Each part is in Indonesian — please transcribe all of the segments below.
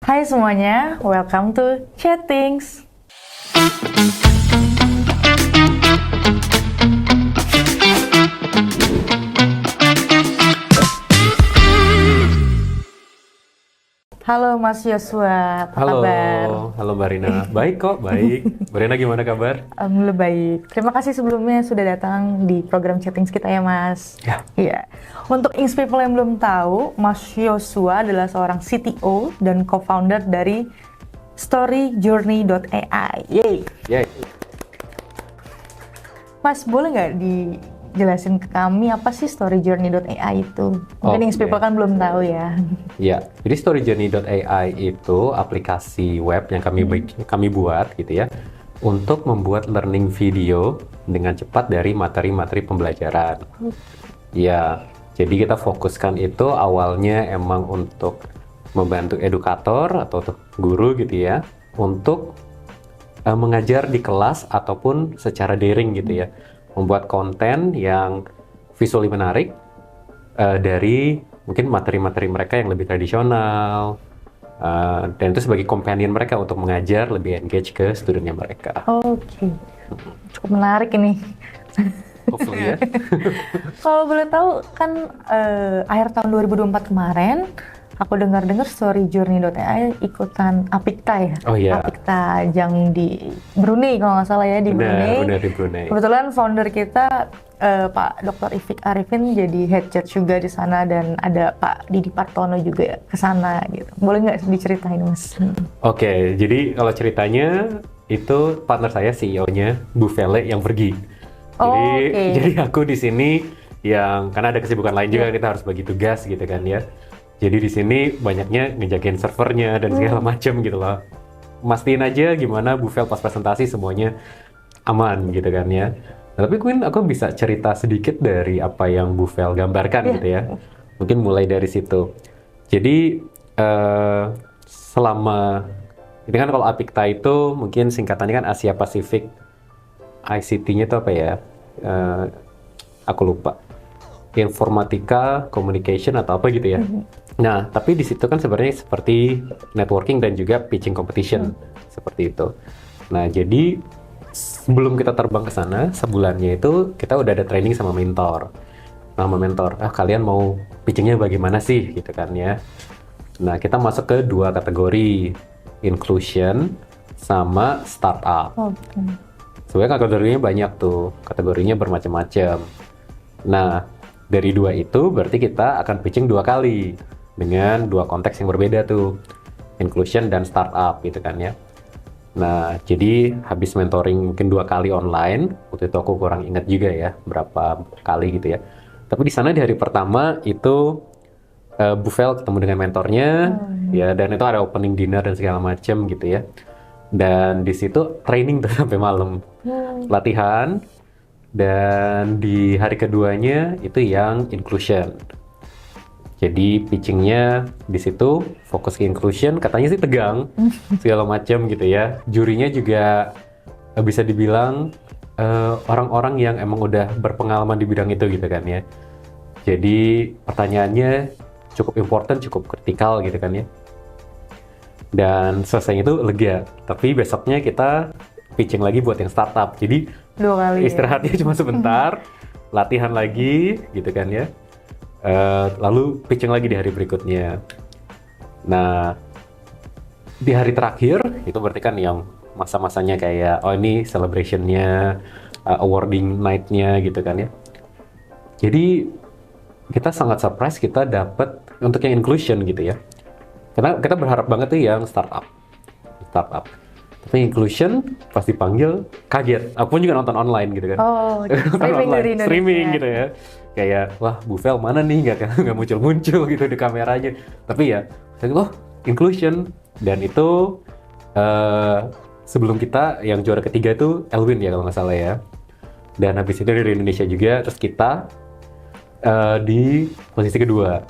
Hai semuanya, welcome to Chattings. Halo Mas Yosua, apa kabar? Halo Mbak Rina. Baik kok, baik. Mbak Rina gimana kabar? Alhamdulillah baik. Terima kasih sebelumnya sudah datang di program Chattings kita ya Mas. Ya. Iya. Untuk Ings People yang belum tahu, Mas Yosua adalah seorang CTO dan co-founder dari storyjourney.ai. Yeay. Yay. Mas, boleh nggak dijelasin ke kami apa sih storyjourney.ai itu? Mungkin Ings People kan belum tahu ya. Ya, jadi storyjourney.ai itu aplikasi web yang kami buat gitu ya untuk membuat learning video dengan cepat dari materi-materi pembelajaran. Ya, jadi kita fokuskan itu awalnya emang untuk membantu edukator atau guru gitu ya untuk mengajar di kelas ataupun secara daring gitu ya, membuat konten yang visually menarik dari mungkin materi-materi mereka yang lebih tradisional, dan itu sebagai companion mereka untuk mengajar lebih engage ke studentnya mereka. Oke. Cukup menarik ini. Hopefully ya. Kalau boleh tahu kan akhir tahun 2024 kemarin aku dengar-dengar storyjourney.ai ikutan Apikta ya. Oh iya. Apikta yang di Brunei kalau nggak salah ya, di Brunei. Benar di Brunei. Kebetulan founder kita Pak Dr. Ifik Arifin jadi head judge juga di sana, dan ada Pak Didi Partono juga ke sana gitu. Boleh nggak diceritain Mas? Oke, jadi kalau ceritanya itu partner saya CEO-nya Bu Vele yang pergi. Jadi aku di sini yang karena ada kesibukan lain juga, kita harus bagi tugas gitu kan ya. Jadi di sini banyaknya ngejagain servernya dan segala macam gitu loh. Mastiin aja gimana Bu Vel pas presentasi semuanya aman gitu kan ya. Nah, tapi mungkin aku bisa cerita sedikit dari apa yang Bu Vel gambarkan gitu ya. Mungkin mulai dari situ. Jadi selama ini kan kalau Apikta itu mungkin singkatannya kan Asia Pasifik ICT-nya itu apa ya? Aku lupa. Informatika, communication atau apa gitu ya. Nah, tapi di situ kan sebenarnya seperti networking dan juga pitching competition seperti itu. Nah, jadi sebelum kita terbang ke sana, sebulannya itu kita udah ada training sama mentor. Sama mentor, kalian mau pitchingnya bagaimana sih gitu kan ya. Nah, kita masuk ke dua kategori, inclusion sama startup. Sebenarnya kategorinya banyak tuh, kategorinya bermacam-macam. Nah, dari dua itu berarti kita akan pitching dua kali dengan dua konteks yang berbeda tuh, inclusion dan startup gitu kan ya. Nah, jadi habis mentoring mungkin 2 kali online, waktu itu aku kurang ingat juga ya berapa kali gitu ya. Tapi di sana di hari pertama itu Bu Vel ketemu dengan mentornya, ya, dan itu ada opening dinner dan segala macam gitu ya. Dan di situ training tuh sampai malam, latihan. Dan di hari keduanya itu yang inclusion. Jadi pitchingnya di situ fokus ke inclusion, katanya sih tegang segala macam gitu ya. Jurinya juga bisa dibilang orang-orang yang emang udah berpengalaman di bidang itu gitu kan ya. Jadi pertanyaannya cukup important, cukup kritikal gitu kan ya. Dan selesai itu lega, tapi besoknya kita pitching lagi buat yang startup. Jadi 2 kali istirahatnya cuma sebentar, latihan lagi gitu kan ya. Lalu pitching lagi di hari berikutnya. Nah, di hari terakhir itu berarti kan yang masa-masanya kayak ini celebration-nya, awarding night-nya gitu kan ya. Jadi kita sangat surprise kita dapat untuk yang inclusion gitu ya. Karena kita berharap banget tuh yang startup. Tapi inclusion pas dipanggil kaget. Aku pun juga nonton online gitu kan. Streaming dari Indonesia. Streaming gitu ya. Kayak wah Bu Vel mana nih nggak muncul gitu di kameranya. Tapi ya, inclusion, dan itu sebelum kita yang juara ketiga itu Elwin ya kalau nggak salah ya. Dan habis itu dari Indonesia juga, terus kita di posisi kedua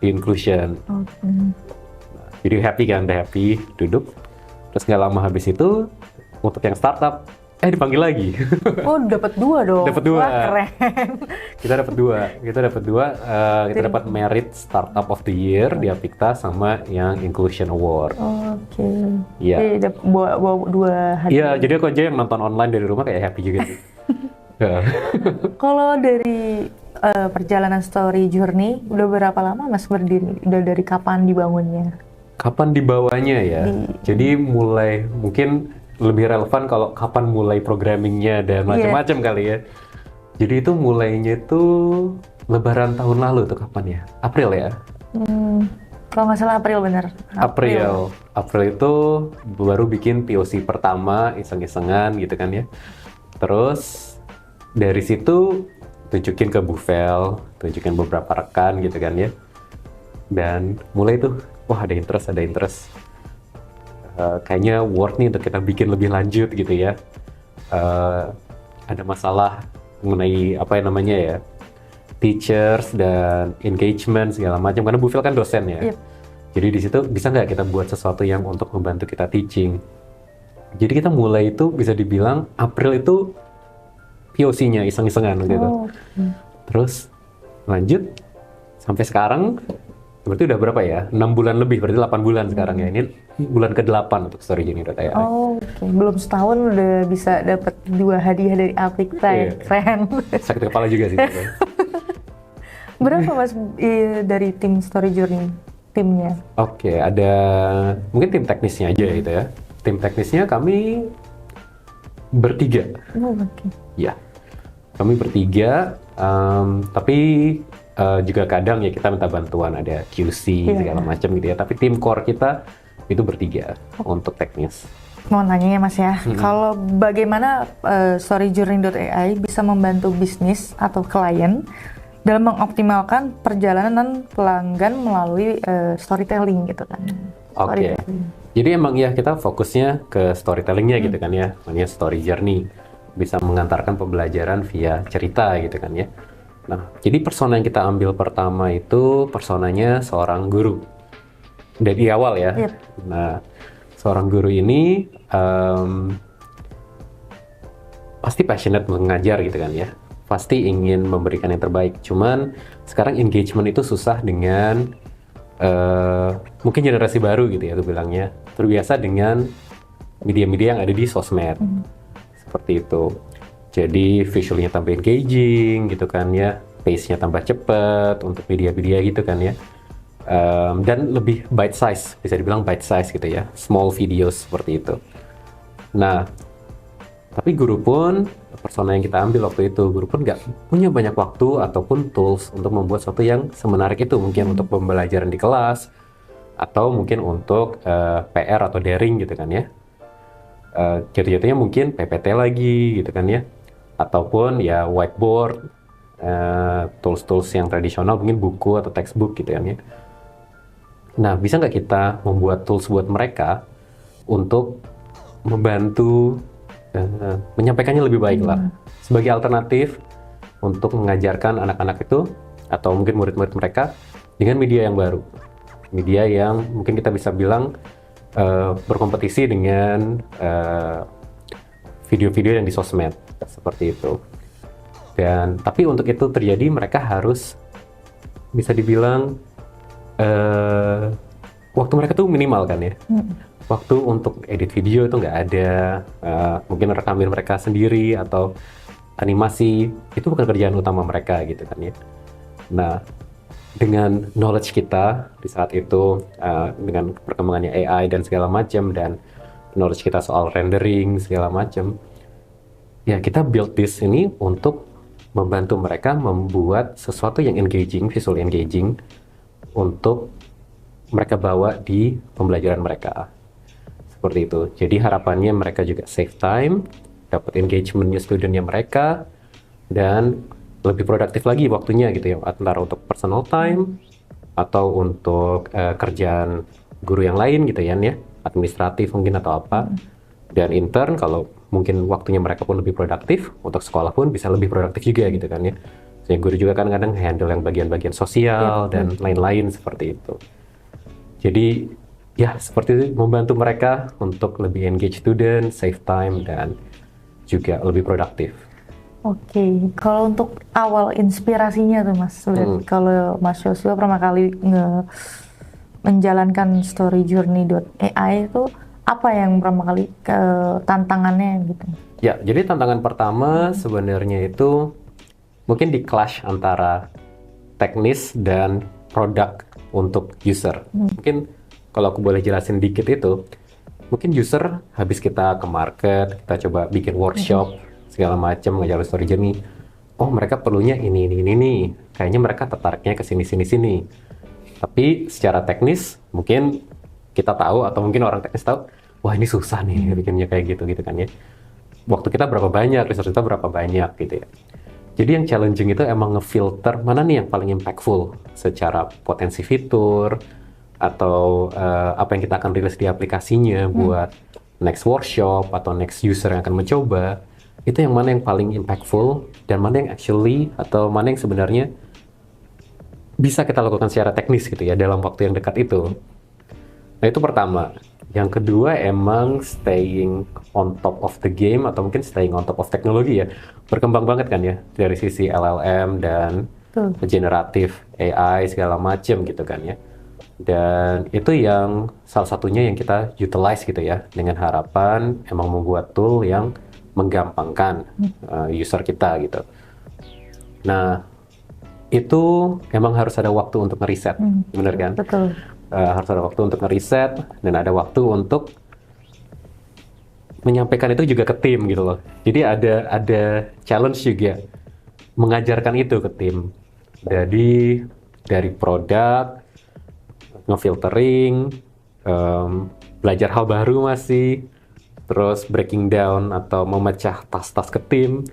di inclusion. Jadi happy kan, udah happy duduk. Terus nggak lama habis itu untuk yang startup Dipanggil lagi. Oh, dapat 2 dong. Dapat 2. Wah, keren. Kita dapat 2. Kita dapat Merit Startup of the Year di Apikta sama yang Inclusion Award. Oke. Iya. Jadi bawa 2 hadiah. Iya, jadi aku aja yang nonton online dari rumah kayak happy juga sih. Ya. Kalau dari perjalanan story journey, udah berapa lama Mas berdiri? Udah dari kapan dibangunnya? Kapan dibawanya ya? Jadi mulai mungkin lebih relevan kalau kapan mulai programmingnya dan macam-macam kali ya. Jadi itu mulainya itu Lebaran tahun lalu tuh kapan ya? April ya? Kalau nggak salah April bener. April itu baru bikin POC pertama iseng-isengan gitu kan ya. Terus dari situ tunjukin ke Buvel, tunjukin beberapa rekan gitu kan ya. Dan mulai tuh, wah ada interest. Kayaknya worth nih untuk kita bikin lebih lanjut gitu ya. Ada masalah mengenai apa yang namanya ya, teachers dan engagement segala macam, karena Bu Phil kan dosen ya. Yep. Jadi di situ bisa nggak kita buat sesuatu yang untuk membantu kita teaching. Jadi kita mulai itu bisa dibilang April itu POC-nya iseng-isengan gitu. Terus lanjut sampai sekarang. Berarti udah berapa ya? 6 bulan lebih, berarti 8 bulan sekarang ya. Ini bulan ke-8 untuk storyjourney.ai. Oke. Belum setahun udah bisa dapat 2 hadiah dari Apikta. Iya. Keren. Sakit kepala juga sih. Berapa Mas dari tim story journey timnya? Oke, ada mungkin tim teknisnya aja gitu ya. Tim teknisnya kami bertiga. Oke. Ya, kami bertiga, tapi juga kadang ya kita minta bantuan, ada QC segala macam gitu ya. Tapi tim core kita itu bertiga untuk teknis. Mau nanya ya Mas ya, kalau bagaimana storyjourney.ai bisa membantu bisnis atau klien dalam mengoptimalkan perjalanan pelanggan melalui storytelling gitu kan? Oke. Jadi emang ya kita fokusnya ke storytellingnya gitu kan ya, namanya story journey, bisa mengantarkan pembelajaran via cerita gitu kan ya. Nah, jadi persona yang kita ambil pertama itu personanya seorang guru dari awal ya. Yep. Nah, seorang guru ini pasti passionate mengajar gitu kan ya, pasti ingin memberikan yang terbaik. Cuman sekarang engagement itu susah dengan mungkin generasi baru gitu ya, aku bilangnya terbiasa dengan media-media yang ada di sosmed seperti itu. Jadi visualnya tambah engaging gitu kan ya, pace-nya tambah cepat untuk media-media gitu kan ya, dan lebih bite size, bisa dibilang bite size gitu ya, small videos seperti itu. Nah, tapi guru pun, persona yang kita ambil waktu itu, guru pun nggak punya banyak waktu ataupun tools untuk membuat sesuatu yang semenarik itu, mungkin untuk pembelajaran di kelas atau mungkin untuk PR atau daring gitu kan ya. Jatuh-jatuhnya mungkin PPT lagi gitu kan ya, ataupun ya whiteboard, tools-tools yang tradisional, mungkin buku atau textbook gitu kan ya. Nah, bisa nggak kita membuat tools buat mereka untuk membantu menyampaikannya lebih baik lah, sebagai alternatif untuk mengajarkan anak-anak itu atau mungkin murid-murid mereka dengan media yang baru, media yang mungkin kita bisa bilang berkompetisi dengan video-video yang di sosmed seperti itu. Dan tapi untuk itu terjadi mereka harus bisa dibilang waktu mereka tuh minimal kan ya. Waktu untuk edit video itu nggak ada, mungkin rekamin mereka sendiri atau animasi itu bukan kerjaan utama mereka gitu kan ya. Nah, dengan knowledge kita di saat itu, dengan perkembangannya AI dan segala macam, dan knowledge kita soal rendering segala macam, ya kita build this ini untuk membantu mereka membuat sesuatu yang engaging, visual engaging, untuk mereka bawa di pembelajaran mereka. Seperti itu. Jadi harapannya mereka juga save time, dapat engagementnya studentnya mereka, dan lebih produktif lagi waktunya gitu ya, antara untuk personal time atau untuk kerjaan guru yang lain gitu ya, administratif mungkin atau apa. Dan intern kalau mungkin waktunya mereka pun lebih produktif, untuk sekolah pun bisa lebih produktif juga gitu kan ya. Jadi guru juga kadang-kadang handle yang bagian-bagian sosial dan lain-lain seperti itu. Jadi ya seperti itu, membantu mereka untuk lebih engage student, save time, dan juga lebih produktif. Oke, kalau untuk awal inspirasinya tuh Mas, sebenarnya kalau Mas Joshua pertama kali menjalankan storyjourney.ai itu apa yang pertama kali tantangannya gitu? Ya, jadi tantangan pertama sebenarnya itu mungkin di clash antara teknis dan produk untuk user. Mungkin kalau aku boleh jelasin dikit itu, mungkin user habis kita ke market, kita coba bikin workshop, segala macam, ngejalan story journey. Oh, mereka perlunya ini nih. Kayaknya mereka tertariknya ke sini. Tapi secara teknis, mungkin kita tahu, atau mungkin orang teknis tahu, wah ini susah nih bikinnya kayak gitu kan ya. Waktu kita berapa banyak, resource kita berapa banyak gitu ya. Jadi yang challenging itu emang ngefilter mana nih yang paling impactful secara potensi fitur, atau apa yang kita akan rilis di aplikasinya buat next workshop atau next user yang akan mencoba, itu yang mana yang paling impactful dan mana yang actually atau mana yang sebenarnya bisa kita lakukan secara teknis gitu ya dalam waktu yang dekat itu. Nah itu pertama. Yang kedua emang staying on top of the game atau mungkin staying on top of teknologi ya. Berkembang banget kan ya dari sisi LLM dan generatif AI segala macem gitu kan ya. Dan itu yang salah satunya yang kita utilize gitu ya, dengan harapan emang membuat tool yang menggampangkan user kita gitu. Nah, itu emang harus ada waktu untuk ngeriset, bener kan? Betul. Harus ada waktu untuk ngeriset dan ada waktu untuk menyampaikan itu juga ke tim gitu loh. Jadi ada challenge juga mengajarkan itu ke tim. Jadi dari produk, ngefiltering, belajar hal baru masih, terus breaking down atau memecah tas-tas ke tim,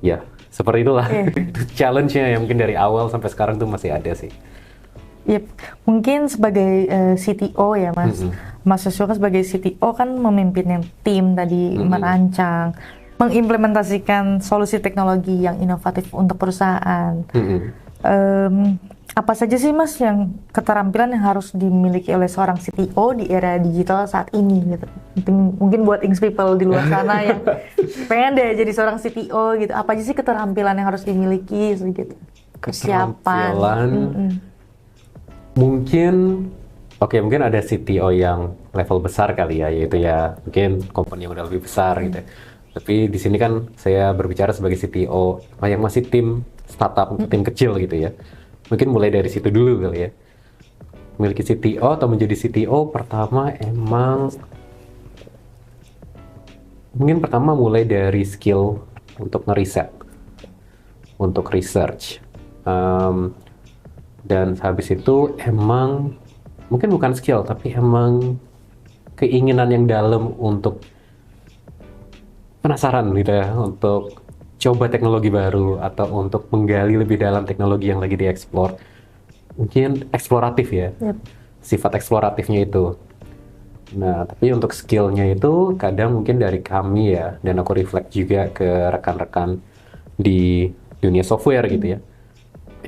ya seperti itulah. Itu challenge-nya yang mungkin dari awal sampai sekarang tuh masih ada sih. Yep. Mungkin sebagai CTO ya Mas, Mas Joshua kan sebagai CTO kan memimpin yang tim tadi, merancang, mengimplementasikan solusi teknologi yang inovatif untuk perusahaan. Apa saja sih Mas yang keterampilan yang harus dimiliki oleh seorang CTO di era digital saat ini gitu? Mungkin buat Inks people di luar sana yang pengen deh jadi seorang CTO gitu. Apa aja sih keterampilan yang harus dimiliki gitu? Persiapan. Mungkin ada CTO yang level besar kali ya, yaitu ya mungkin company yang udah lebih besar gitu. Tapi di sini kan saya berbicara sebagai CTO yang masih tim startup, tim kecil gitu ya. Mungkin mulai dari situ dulu kali ya. Memiliki CTO atau menjadi CTO pertama emang mungkin pertama mulai dari skill untuk ngeriset, untuk research. Dan habis itu emang mungkin bukan skill tapi emang keinginan yang dalam untuk penasaran gitu ya, untuk coba teknologi baru atau untuk menggali lebih dalam teknologi yang lagi dieksplor. Mungkin eksploratif ya, sifat eksploratifnya itu. Nah, tapi untuk skillnya itu kadang mungkin dari kami ya, dan aku reflect juga ke rekan-rekan di dunia software gitu ya.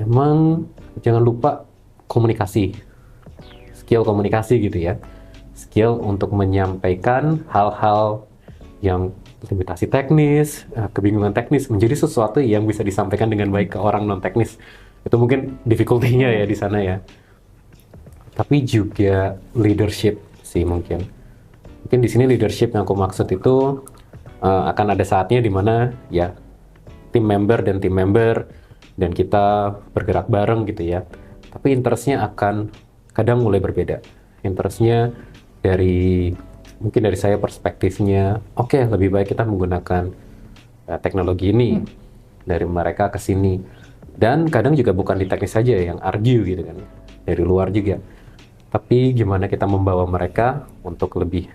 Emang jangan lupa komunikasi, skill komunikasi gitu ya. Skill untuk menyampaikan hal-hal yang limitasi teknis, kebingungan teknis menjadi sesuatu yang bisa disampaikan dengan baik ke orang non teknis. Itu mungkin difficulty-nya ya di sana ya. Tapi juga leadership sih mungkin. Mungkin di sini leadership yang aku maksud itu akan ada saatnya di mana ya tim member dan kita bergerak bareng gitu ya. Tapi interest-nya akan kadang mulai berbeda. Interest-nya mungkin dari saya perspektifnya, oke, lebih baik kita menggunakan teknologi ini dari mereka ke sini. Dan kadang juga bukan di teknis saja yang argue gitu kan, dari luar juga. Tapi gimana kita membawa mereka untuk lebih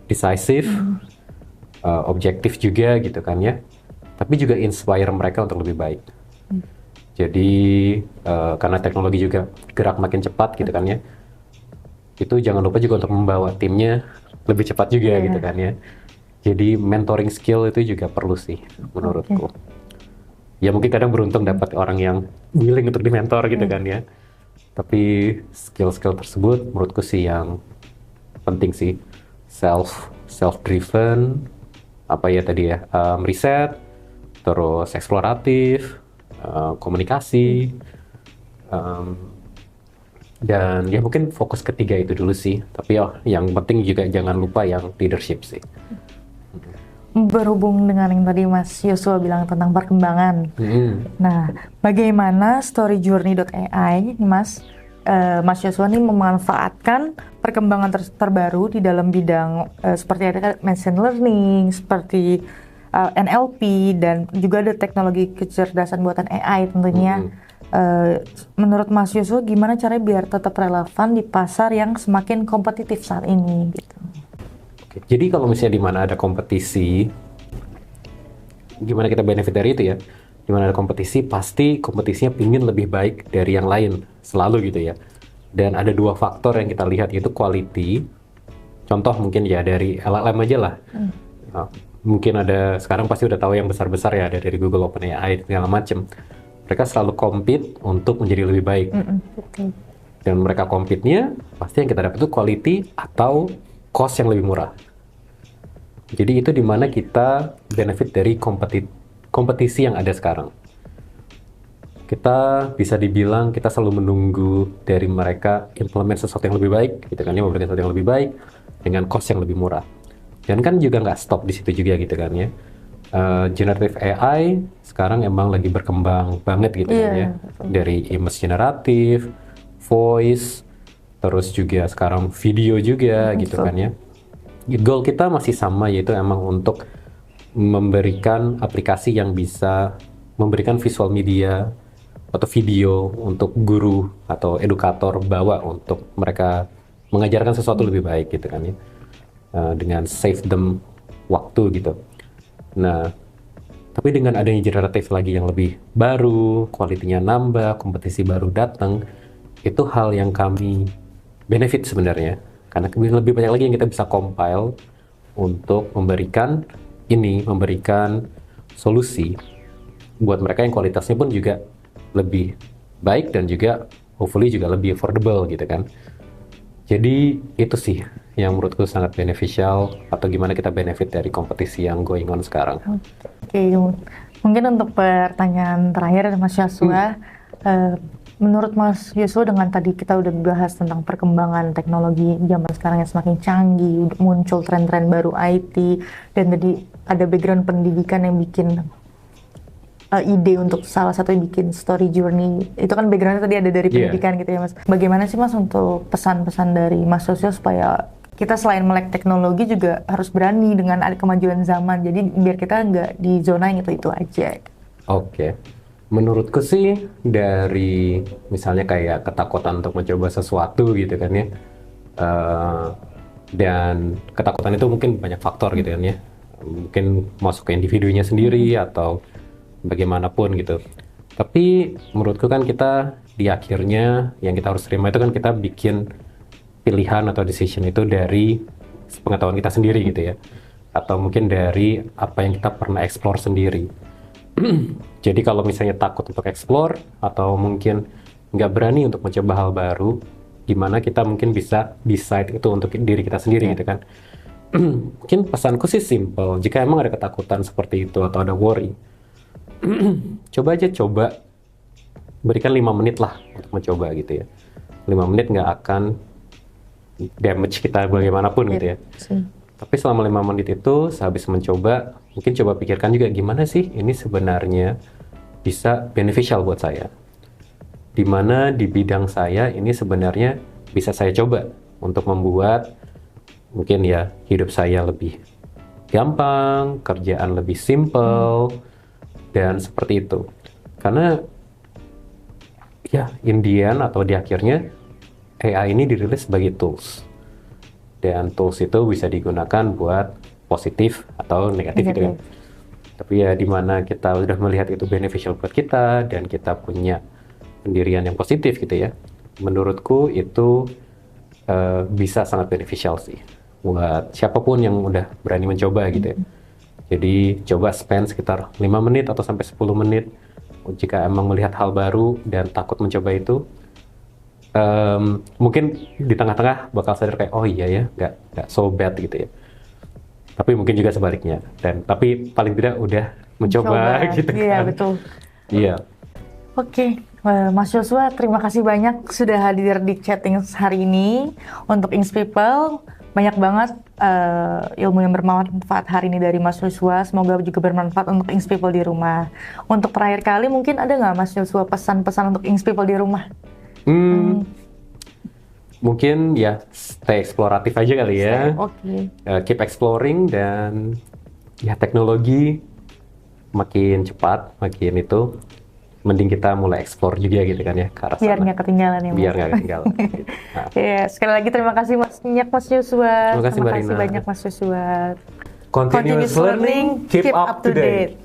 decisive, objektif juga gitu kan ya. Tapi juga inspire mereka untuk lebih baik. Jadi karena teknologi juga gerak makin cepat gitu kan ya. Itu jangan lupa juga untuk membawa timnya lebih cepat juga gitu kan ya. Jadi mentoring skill itu juga perlu sih menurutku. Ya mungkin kadang beruntung dapat orang yang willing untuk di-mentor gitu kan ya. Tapi skill-skill tersebut menurutku sih yang penting sih. Self-driven, apa ya tadi ya, riset, terus eksploratif, komunikasi, em, dan ya mungkin fokus ketiga itu dulu sih. Tapi yang penting juga jangan lupa yang leadership sih. Berhubung dengan yang tadi Mas Yosua bilang tentang perkembangan. Nah, bagaimana storyjourney.ai, Mas Yosua ini memanfaatkan perkembangan terbaru di dalam bidang seperti ada machine learning, seperti NLP, dan juga ada teknologi kecerdasan buatan AI tentunya. Menurut Mas Yosua, gimana caranya biar tetap relevan di pasar yang semakin kompetitif saat ini gitu? Oke, jadi kalau misalnya di mana ada kompetisi, gimana kita benefit dari itu ya? Di mana ada kompetisi, pasti kompetisinya pingin lebih baik dari yang lain, selalu gitu ya. Dan ada dua faktor yang kita lihat, yaitu quality. Contoh mungkin ya dari LLM aja lah. Nah, mungkin ada, sekarang pasti udah tahu yang besar-besar ya, ada dari Google, OpenAI, segala macem. Mereka selalu compete untuk menjadi lebih baik. Dan mereka compete-nya, pasti yang kita dapat itu quality atau cost yang lebih murah. Jadi itu dimana kita benefit dari kompetisi yang ada sekarang. Kita bisa dibilang kita selalu menunggu dari mereka implement sesuatu yang lebih baik, gitu kan ya, memberikan sesuatu yang lebih baik dengan cost yang lebih murah. Dan kan juga nggak stop di situ juga gitu kan ya. Generative AI sekarang emang lagi berkembang banget gitu kan ya. Dari image generatif, voice, terus juga sekarang video juga gitu kan ya. Goal kita masih sama, yaitu emang untuk memberikan aplikasi yang bisa memberikan visual media atau video untuk guru atau edukator bawa untuk mereka mengajarkan sesuatu lebih baik gitu kan ya. Dengan save them waktu gitu. Nah, tapi dengan adanya generatif lagi yang lebih baru, kualitinya nambah, kompetisi baru datang, itu hal yang kami benefit sebenarnya. Karena lebih banyak lagi yang kita bisa compile untuk memberikan solusi buat mereka yang kualitasnya pun juga lebih baik dan juga hopefully juga lebih affordable gitu kan. Jadi itu sih yang menurutku sangat beneficial, atau gimana kita benefit dari kompetisi yang going on sekarang. Oke, mungkin untuk pertanyaan terakhir Mas Yosua, menurut Mas Yosua dengan tadi kita udah bahas tentang perkembangan teknologi zaman sekarang yang semakin canggih, muncul tren-tren baru IT, dan tadi ada background pendidikan yang bikin ide untuk salah satu yang bikin story journey, itu kan backgroundnya tadi ada dari pendidikan gitu ya Mas. Bagaimana sih Mas untuk pesan-pesan dari Mas Yosua supaya kita selain melek teknologi juga harus berani dengan ada kemajuan zaman, jadi biar kita nggak di zona yang itu aja. Oke. Menurutku sih dari misalnya kayak ketakutan untuk mencoba sesuatu gitu kan ya, dan ketakutan itu mungkin banyak faktor gitu kan ya, mungkin masuk ke individunya sendiri atau bagaimanapun gitu. Tapi menurutku kan kita di akhirnya yang kita harus terima itu kan kita bikin pilihan atau decision itu dari pengetahuan kita sendiri gitu ya, atau mungkin dari apa yang kita pernah explore sendiri. Jadi kalau misalnya takut untuk explore atau mungkin nggak berani untuk mencoba hal baru, gimana kita mungkin bisa decide itu untuk diri kita sendiri gitu kan. Mungkin pesanku sih simple, jika emang ada ketakutan seperti itu atau ada worry, coba berikan 5 menit lah untuk mencoba gitu ya. 5 menit nggak akan damage kita bagaimanapun gitu ya. Tapi selama 5 menit itu sehabis mencoba, mungkin coba pikirkan juga gimana sih ini sebenarnya bisa beneficial buat saya. Dimana di bidang saya ini sebenarnya bisa saya coba untuk membuat mungkin ya hidup saya lebih gampang, kerjaan lebih simple, dan seperti itu. Karena ya in the end atau di akhirnya AI ini dirilis sebagai tools. Dan tools itu bisa digunakan buat positif atau negatif gitu kan. Tapi ya dimana kita udah melihat itu beneficial buat kita dan kita punya pendirian yang positif gitu ya, menurutku itu bisa sangat beneficial sih buat siapapun yang udah berani mencoba gitu ya. Jadi coba spend sekitar 5 menit atau sampai 10 menit jika emang melihat hal baru dan takut mencoba itu. Mungkin di tengah-tengah bakal sadar kayak oh iya ya, nggak so bad gitu ya. Tapi mungkin juga sebaliknya. Tapi paling tidak udah mencoba gitu kan. Iya, betul. Iya. Oke, Mas Joshua, terima kasih banyak sudah hadir di chatting hari ini untuk Ings People. Banyak banget ilmu yang bermanfaat hari ini dari Mas Joshua. Semoga juga bermanfaat untuk Ings People di rumah. Untuk terakhir kali, mungkin ada nggak Mas Joshua pesan-pesan untuk Ings People di rumah? Mungkin ya stay eksploratif aja kali ya. Oke. Keep exploring, dan ya teknologi makin cepat, makin itu. Mending kita mulai explore juga gitu kan ya ke arah sana. Biar nggak ketinggalan ya, Mas. Biar nggak ketinggalan. Nah. Ya, sekali lagi terima kasih banyak Mas Joshua. Terima kasih, Mbak Rina. banyak Mas Joshua. Continuous learning, keep up to date.